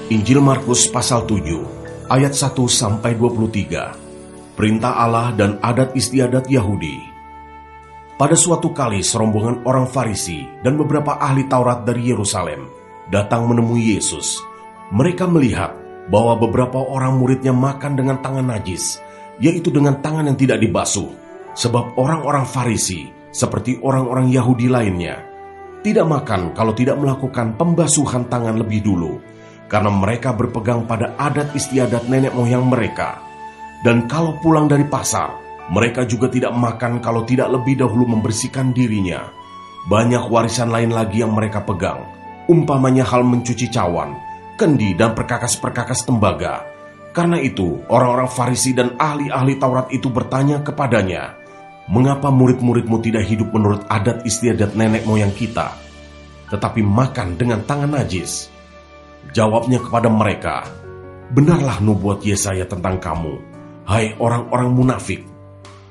Injil Markus pasal 7, ayat 1-23. Perintah Allah dan adat istiadat Yahudi. Pada suatu kali serombongan orang Farisi dan beberapa ahli Taurat dari Yerusalem datang menemui Yesus. Mereka melihat bahwa beberapa orang muridnya makan dengan tangan najis, yaitu dengan tangan yang tidak dibasuh. Sebab orang-orang Farisi, seperti orang-orang Yahudi lainnya, tidak makan kalau tidak melakukan pembasuhan tangan lebih dulu, karena mereka berpegang pada adat istiadat nenek moyang mereka. Dan kalau pulang dari pasar, mereka juga tidak makan kalau tidak lebih dahulu membersihkan dirinya. Banyak warisan lain lagi yang mereka pegang, umpamanya hal mencuci cawan, kendi, dan perkakas-perkakas tembaga. Karena itu, orang-orang Farisi dan ahli-ahli Taurat itu bertanya kepadanya, "Mengapa murid-muridmu tidak hidup menurut adat istiadat nenek moyang kita, tetapi makan dengan tangan najis?" Jawabnya kepada mereka, "Benarlah nubuat Yesaya tentang kamu, hai orang-orang munafik.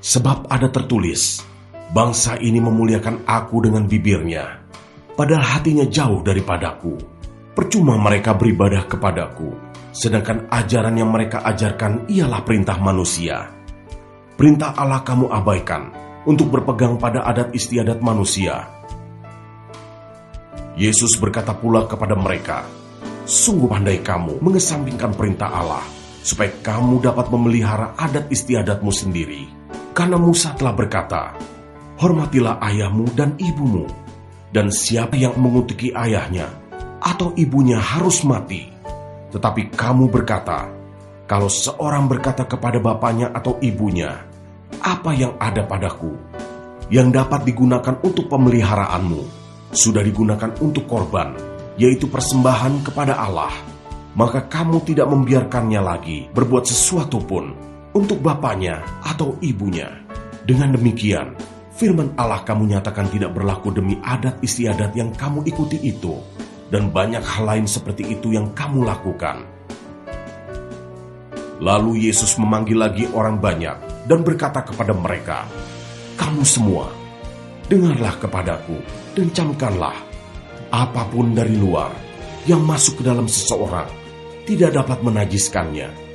Sebab ada tertulis, bangsa ini memuliakan aku dengan bibirnya, padahal hatinya jauh daripadaku. Percuma mereka beribadah kepadaku, sedangkan ajaran yang mereka ajarkan ialah perintah manusia. Perintah Allah kamu abaikan untuk berpegang pada adat istiadat manusia." Yesus berkata pula kepada mereka, "Sungguh pandai kamu mengesampingkan perintah Allah, supaya kamu dapat memelihara adat istiadatmu sendiri. Karena Musa telah berkata, hormatilah ayahmu dan ibumu, dan siapa yang mengutuki ayahnya atau ibunya harus mati. Tetapi kamu berkata, kalau seorang berkata kepada bapaknya atau ibunya, apa yang ada padaku, yang dapat digunakan untuk pemeliharaanmu, sudah digunakan untuk korban, yaitu persembahan kepada Allah, maka kamu tidak membiarkannya lagi berbuat sesuatu pun untuk bapaknya atau ibunya. Dengan demikian, firman Allah kamu nyatakan tidak berlaku demi adat istiadat yang kamu ikuti itu, dan banyak hal lain seperti itu yang kamu lakukan." Lalu Yesus memanggil lagi orang banyak dan berkata kepada mereka, "Kamu semua, dengarlah kepadaku dan camkanlah. Apapun dari luar yang masuk ke dalam seseorang tidak dapat menajiskannya.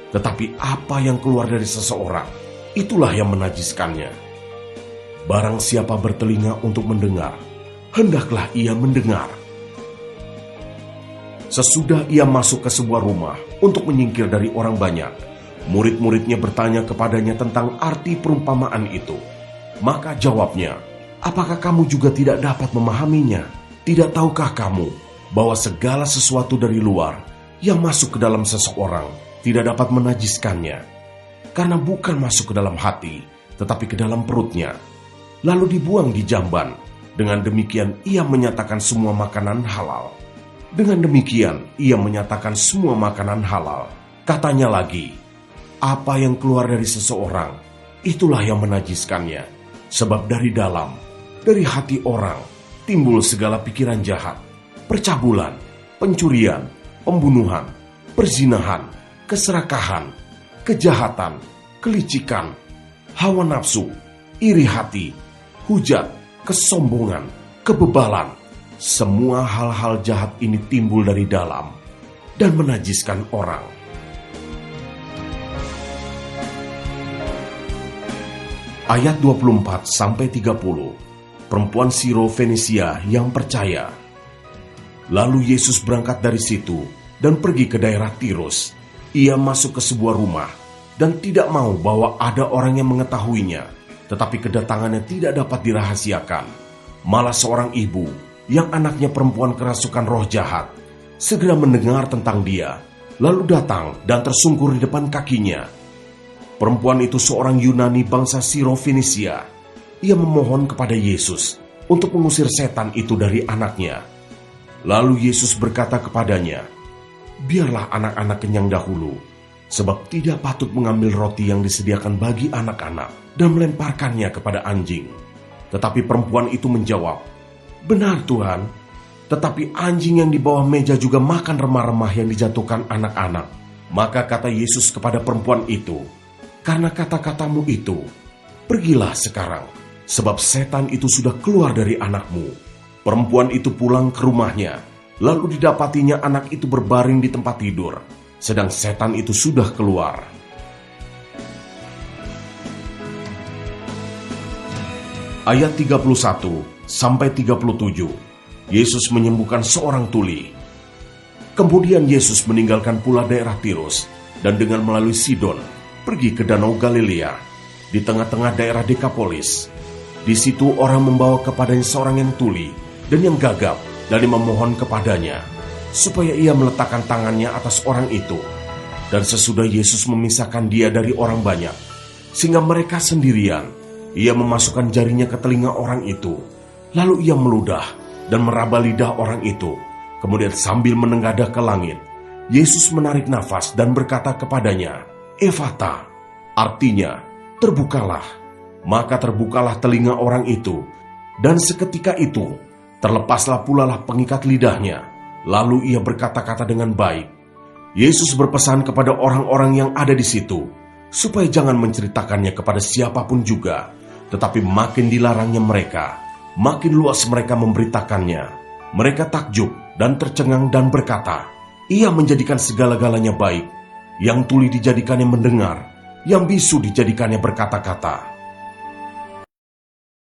Tetapi apa yang keluar dari seseorang, itulah yang menajiskannya. Barang siapa bertelinga untuk mendengar, hendaklah ia mendengar." Sesudah ia masuk ke sebuah rumah untuk menyingkir dari orang banyak, murid-muridnya bertanya kepadanya tentang arti perumpamaan itu. Maka jawabnya, "Apakah kamu juga tidak dapat memahaminya? Tidak tahukah kamu bahwa segala sesuatu dari luar yang masuk ke dalam seseorang tidak dapat menajiskannya? Karena bukan masuk ke dalam hati, tetapi ke dalam perutnya, lalu dibuang di jamban. Dengan demikian ia menyatakan semua makanan halal. Dengan demikian ia menyatakan semua makanan halal. Katanya lagi, apa yang keluar dari seseorang, itulah yang menajiskannya. Sebab dari dalam, dari hati orang, timbul segala pikiran jahat, percabulan, pencurian, pembunuhan, perzinahan, keserakahan, kejahatan, kelicikan, hawa nafsu, iri hati, hujat, kesombongan, kebebalan. Semua hal-hal jahat ini timbul dari dalam dan menajiskan orang." Ayat 24-30. Perempuan Siro Fenisia yang percaya. Lalu Yesus berangkat dari situ dan pergi ke daerah Tirus. Ia masuk ke sebuah rumah dan tidak mau bahwa ada orang yang mengetahuinya, tetapi kedatangannya tidak dapat dirahasiakan. Malah seorang ibu yang anaknya perempuan kerasukan roh jahat segera mendengar tentang dia, lalu datang dan tersungkur di depan kakinya. Perempuan itu seorang Yunani bangsa Siro Fenisia. Ia memohon kepada Yesus untuk mengusir setan itu dari anaknya. Lalu Yesus berkata kepadanya, "Biarlah anak-anak kenyang dahulu, sebab tidak patut mengambil roti yang disediakan bagi anak-anak dan melemparkannya kepada anjing." Tetapi perempuan itu menjawab, "Benar Tuhan, tetapi anjing yang di bawah meja juga makan remah-remah yang dijatuhkan anak-anak." Maka kata Yesus kepada perempuan itu, "Karena kata-katamu itu, pergilah sekarang, sebab setan itu sudah keluar dari anakmu." Perempuan itu pulang ke rumahnya Lalu didapatinya anak itu berbaring di tempat tidur, sedang setan itu sudah keluar. Ayat 31 sampai 37, Yesus menyembuhkan seorang tuli. Kemudian Yesus meninggalkan pula daerah Tirus dan dengan melalui Sidon pergi ke Danau Galilea di tengah-tengah daerah Dekapolis. Di situ orang membawa kepadanya seorang yang tuli dan yang gagap dan memohon kepadanya supaya ia meletakkan tangannya atas orang itu. Dan sesudah Yesus memisahkan dia dari orang banyak, sehingga mereka sendirian, ia memasukkan jarinya ke telinga orang itu. Lalu ia meludah dan meraba lidah orang itu. Kemudian sambil menengadah ke langit, Yesus menarik nafas dan berkata kepadanya, "Efata," artinya, "terbukalah." Maka terbukalah telinga orang itu, dan seketika itu terlepaslah pulalah pengikat lidahnya. Lalu ia berkata-kata dengan baik. Yesus berpesan kepada orang-orang yang ada di situ, supaya jangan menceritakannya kepada siapapun juga, tetapi makin dilarangnya mereka, makin luas mereka memberitakannya. Mereka takjub dan tercengang dan berkata, "Ia menjadikan segala-galanya baik. Yang tuli dijadikannya mendengar, yang bisu dijadikannya berkata-kata."